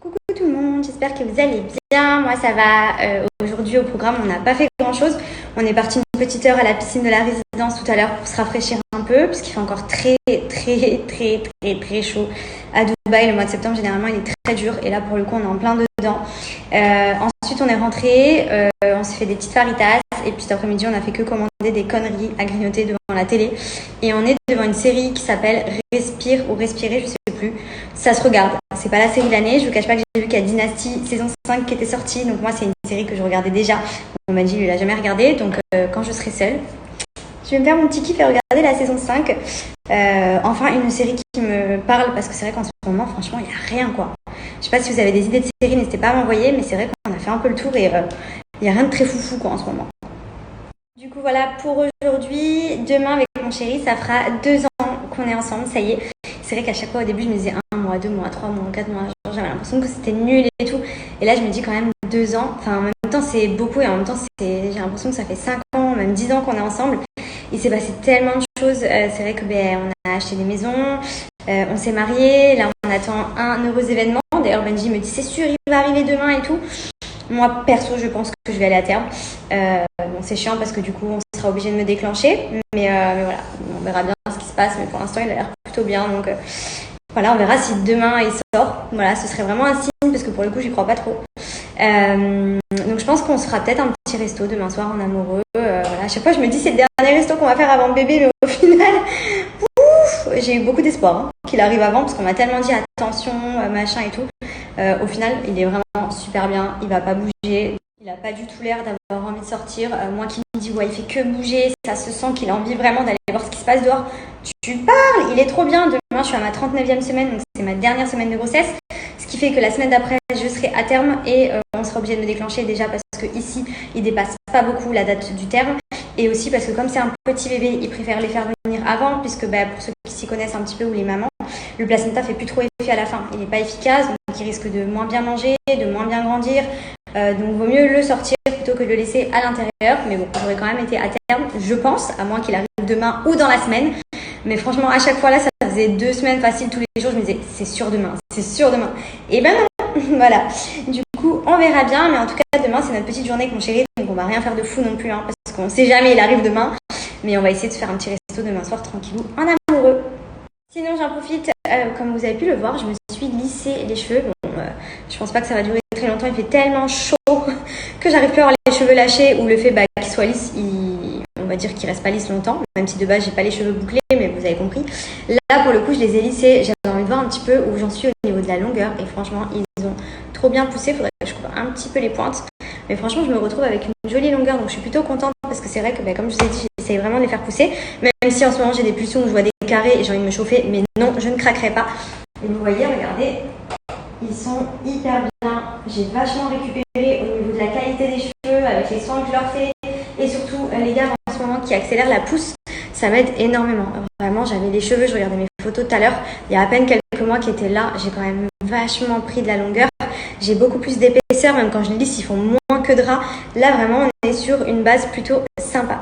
Coucou tout le monde, j'espère que vous allez bien. Moi ça va. Aujourd'hui au programme on n'a pas fait grand chose. On est parti une petite heure à la piscine de la résidence tout à l'heure pour se rafraîchir un peu puisqu'il fait encore très chaud à Dubaï. Le mois de septembre généralement il est très dur et là pour le coup on est en plein dedans. Ensuite on est rentré, on s'est fait des petites faritas et puis cet après-midi on a fait que commander des conneries à grignoter devant la télé et on est devant une série qui s'appelle Respire ou Respirer, je sais plus. Ça se regarde, c'est pas la série de l'année. Je vous cache pas que j'ai vu qu'il y a Dynasty saison 5 qui était sortie, donc moi c'est une série que je regardais déjà. On m'a dit lui il a jamais regardé, donc quand je serai seule je vais me faire mon petit kiff et regarder la saison 5. Enfin une série qui me parle parce que c'est vrai qu'en ce moment franchement il n'y a rien quoi. Je sais pas si vous avez des idées de séries, n'hésitez pas à m'envoyer, mais c'est vrai qu'on a fait un peu le tour et il n'y a rien de très foufou quoi en ce moment. Du coup voilà pour aujourd'hui. Demain avec mon chéri ça fera 2 ans qu'on est ensemble, ça y est. C'est vrai qu'à chaque fois au début je me disais 1 mois, 2 mois, 3 mois, 4 mois, j'avais l'impression que c'était nul et tout. Et là je me dis quand même 2 ans, enfin en même temps c'est beaucoup et en même temps j'ai l'impression que ça fait 5 ans, même 10 ans qu'on est ensemble. Il s'est passé tellement de choses, c'est vrai que on a acheté des maisons, on s'est mariés, là on attend un heureux événement. D'ailleurs Benji me dit c'est sûr il va arriver demain et tout. Moi perso je pense que je vais aller à terme. Bon c'est chiant parce que du coup on sera obligé de me déclencher, mais voilà, on verra bien ce qui se passe, mais pour l'instant il a l'air plutôt bien, donc voilà, on verra si demain il sort. Voilà, ce serait vraiment un signe parce que pour le coup j'y crois pas trop. Donc je pense qu'on se fera peut-être un petit resto demain soir en amoureux. Voilà, à chaque fois je me dis c'est le dernier resto qu'on va faire avant le bébé, mais au final j'ai eu beaucoup d'espoir qu'il arrive avant parce qu'on m'a tellement dit attention machin et tout. Au final il est vraiment super bien, il va pas bouger, il a pas du tout l'air d'avoir envie de sortir. Moi qui me dis ouais il fait que bouger, ça se sent qu'il a envie vraiment d'aller voir ce qui se passe dehors. Tu parles, il est trop bien. Demain je suis à ma 39e semaine, donc c'est ma dernière semaine de grossesse, ce qui fait que la semaine d'après je serai à terme et on sera obligé de me déclencher déjà parce que ici il dépasse pas beaucoup la date du terme, et aussi parce que comme c'est un petit bébé ils préfèrent les faire venir avant puisque pour ceux qui s'y connaissent un petit peu ou les mamans, le placenta fait plus trop effet à la fin, il n'est pas efficace, donc il risque de moins bien manger, de moins bien grandir, donc vaut mieux le sortir plutôt que de le laisser à l'intérieur. Mais bon, j'aurais quand même été à terme, je pense, à moins qu'il arrive demain ou dans la semaine. Mais franchement à chaque fois là ça faisait 2 semaines facile tous les jours, je me disais c'est sûr demain, et ben non. Voilà, du coup on verra bien, mais en tout cas demain c'est notre petite journée avec mon chéri, donc on va rien faire de fou non plus parce qu'on sait jamais il arrive demain, mais on va essayer de faire un petit resto demain soir tranquillou en amoureux. Sinon j'en profite, comme vous avez pu le voir, je me suis lissé les cheveux. Bon, je pense pas que ça va durer très longtemps, il fait tellement chaud que j'arrive plus à avoir les cheveux lâchés, ou le fait qu'ils soient lisses, on va dire qu'ils restent pas lisses longtemps, même si de base j'ai pas les cheveux bouclés, mais vous avez compris. Là pour le coup je les ai lissés, j'avais envie de voir un petit peu où j'en suis au niveau de la longueur, et franchement ils ont trop bien poussé. Faudrait que je coupe un petit peu les pointes, mais franchement je me retrouve avec une jolie longueur, donc je suis plutôt contente parce que c'est vrai que comme je vous ai dit j'essaye vraiment de les faire pousser, même si en ce moment j'ai des pulsions où je vois des carrés et j'ai envie de me chauffer, mais non je ne craquerai pas. Et vous voyez, regardez, ils sont hyper bien. J'ai vachement récupéré au niveau de la qualité des cheveux avec les soins que je leur fais, et surtout les gammes en ce moment qui accélèrent la pousse, ça m'aide énormément. Vraiment, j'avais les cheveux, je regardais mes photos tout à l'heure, il y a à peine quelques mois qui étaient là, j'ai quand même vachement pris de la longueur. J'ai beaucoup plus d'épaisseur, même quand je les lisse, ils font moins que de ras. Là, vraiment, on est sur une base plutôt sympa.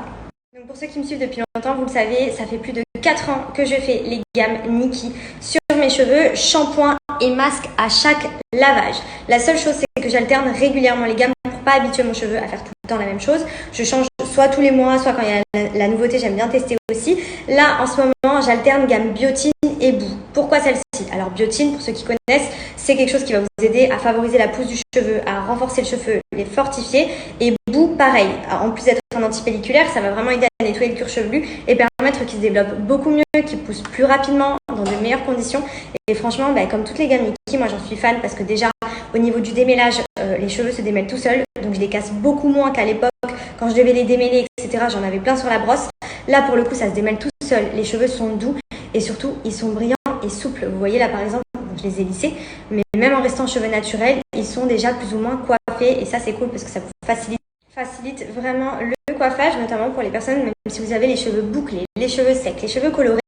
Donc pour ceux qui me suivent depuis longtemps, vous le savez, ça fait plus de 4 ans que je fais les gammes Nikki sur mes cheveux, shampoing et masque à chaque lavage. La seule chose, c'est que j'alterne régulièrement les gammes pour pas habituer mon cheveu à faire tout le temps la même chose. Je change soit tous les mois, soit quand il y a la nouveauté, j'aime bien tester aussi. Là, en ce moment, j'alterne gamme biotine et boue. Pourquoi celle-ci? Alors biotine, pour ceux qui connaissent, c'est quelque chose qui va vous aider à favoriser la pousse du cheveu, à renforcer le cheveu, les fortifier. Et boue, pareil. En plus d'être un antipelliculaire, ça va vraiment aider à nettoyer le cuir chevelu et permettre qu'il se développe beaucoup mieux, qu'il pousse plus rapidement, dans de meilleures conditions. Et franchement, comme toutes les gammes Nikki, moi j'en suis fan parce que déjà au niveau du démêlage, les cheveux se démêlent tout seuls, donc je les casse beaucoup moins qu'à l'époque quand je devais les démêler, etc. J'en avais plein sur la brosse. Là pour le coup ça se démêle tout seul, les cheveux sont doux et surtout ils sont brillants et souples. Vous voyez là par exemple, je les ai lissés, mais même en restant cheveux naturels, ils sont déjà plus ou moins coiffés, et ça c'est cool parce que ça vous facilite vraiment le coiffage, notamment pour les personnes, même si vous avez les cheveux bouclés, les cheveux secs, les cheveux colorés.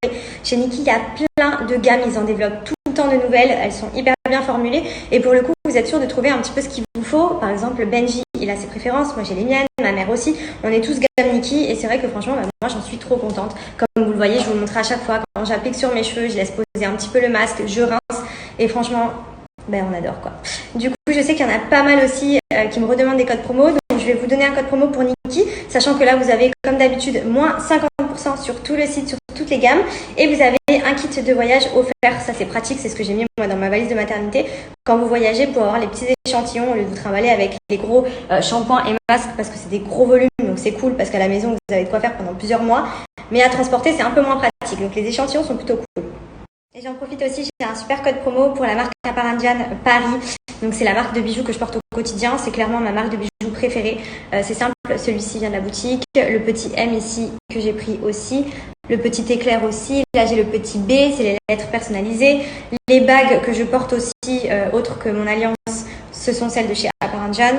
Chez Nikki, il y a plein de gammes, ils en développent tout le temps de nouvelles, elles sont hyper bien formulées, et pour le coup, vous êtes sûr de trouver un petit peu ce qu'il vous faut. Par exemple, Benji, il a ses préférences, moi j'ai les miennes, ma mère aussi, on est tous gamme Nikki, et c'est vrai que franchement, moi j'en suis trop contente. Comme vous le voyez, je vous le montre à chaque fois, quand j'applique sur mes cheveux, je laisse poser un petit peu le masque, je rince, Et franchement, ben on adore quoi. Du coup, je sais qu'il y en a pas mal aussi qui me redemandent des codes promo. Donc, je vais vous donner un code promo pour Nikki, sachant que là, vous avez comme d'habitude moins 50% sur tout le site, sur toutes les gammes. Et vous avez un kit de voyage offert. Ça, c'est pratique. C'est ce que j'ai mis moi dans ma valise de maternité. Quand vous voyagez, pour avoir les petits échantillons, au lieu de vous trimballer avec les gros shampoings et masques, parce que c'est des gros volumes. Donc, c'est cool parce qu'à la maison, vous avez de quoi faire pendant plusieurs mois. Mais à transporter, c'est un peu moins pratique. Donc, les échantillons sont plutôt cool. Et j'en profite aussi, j'ai un super code promo pour la marque Caparangian Paris. Donc c'est la marque de bijoux que je porte au quotidien. C'est clairement ma marque de bijoux préférée. C'est simple, celui-ci vient de la boutique. Le petit M ici que j'ai pris aussi. Le petit éclair aussi. Là j'ai le petit B, c'est les lettres personnalisées. Les bagues que je porte aussi, autres que mon alliance, ce sont celles de chez Caparangian.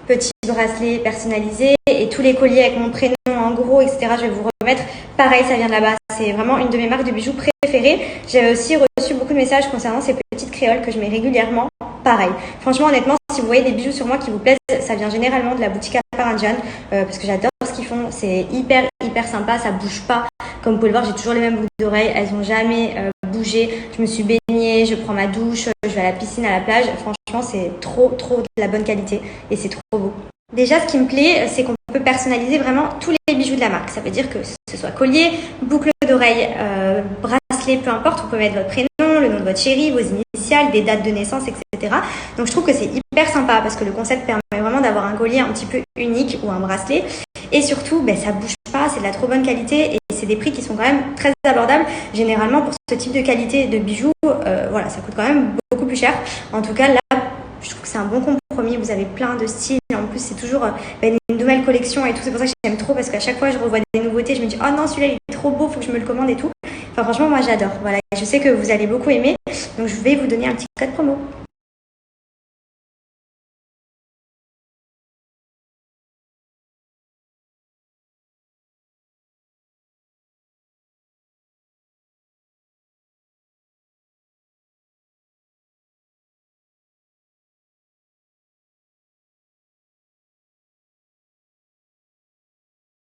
Petit bracelet personnalisé et tous les colliers avec mon prénom en gros, etc. Je vais vous remettre. Pareil, ça vient de là-bas. C'est vraiment une de mes marques de bijoux préférées. J'avais aussi reçu beaucoup de messages concernant ces petites créoles que je mets régulièrement. Pareil. Franchement, honnêtement, si vous voyez des bijoux sur moi qui vous plaisent, ça vient généralement de la boutique Caparangian parce que j'adore ce qu'ils font. C'est hyper sympa. Ça bouge pas. Comme vous pouvez le voir, j'ai toujours les mêmes boucles d'oreilles. Elles n'ont jamais bougé. Je me suis baignée, je prends ma douche, je vais à la piscine, à la plage. Franchement, c'est trop de la bonne qualité et c'est trop beau. Déjà, ce qui me plaît, c'est qu'on peut personnaliser vraiment tous les bijoux de la marque. Ça veut dire que ce soit collier, boucle d'oreille, bracelet, peu importe, vous pouvez mettre votre prénom, le nom de votre chéri, vos initiales, des dates de naissance, etc. Donc, je trouve que c'est hyper sympa parce que le concept permet vraiment d'avoir un collier un petit peu unique ou un bracelet. Et surtout, ça bouge pas, c'est de la trop bonne qualité et c'est des prix qui sont quand même très abordables. Généralement, pour ce type de qualité de bijoux, voilà, ça coûte quand même beaucoup plus cher. En tout cas, là, je trouve que c'est un bon compromis. Vous avez plein de styles. En plus, c'est toujours une nouvelle collection et tout. C'est pour ça que j'aime trop parce qu'à chaque fois, je revois des nouveautés. Je me dis, oh non, celui-là, il est trop beau, faut que je me le commande et tout. Enfin, franchement, moi, j'adore. Voilà, je sais que vous allez beaucoup aimer. Donc, je vais vous donner un petit code promo.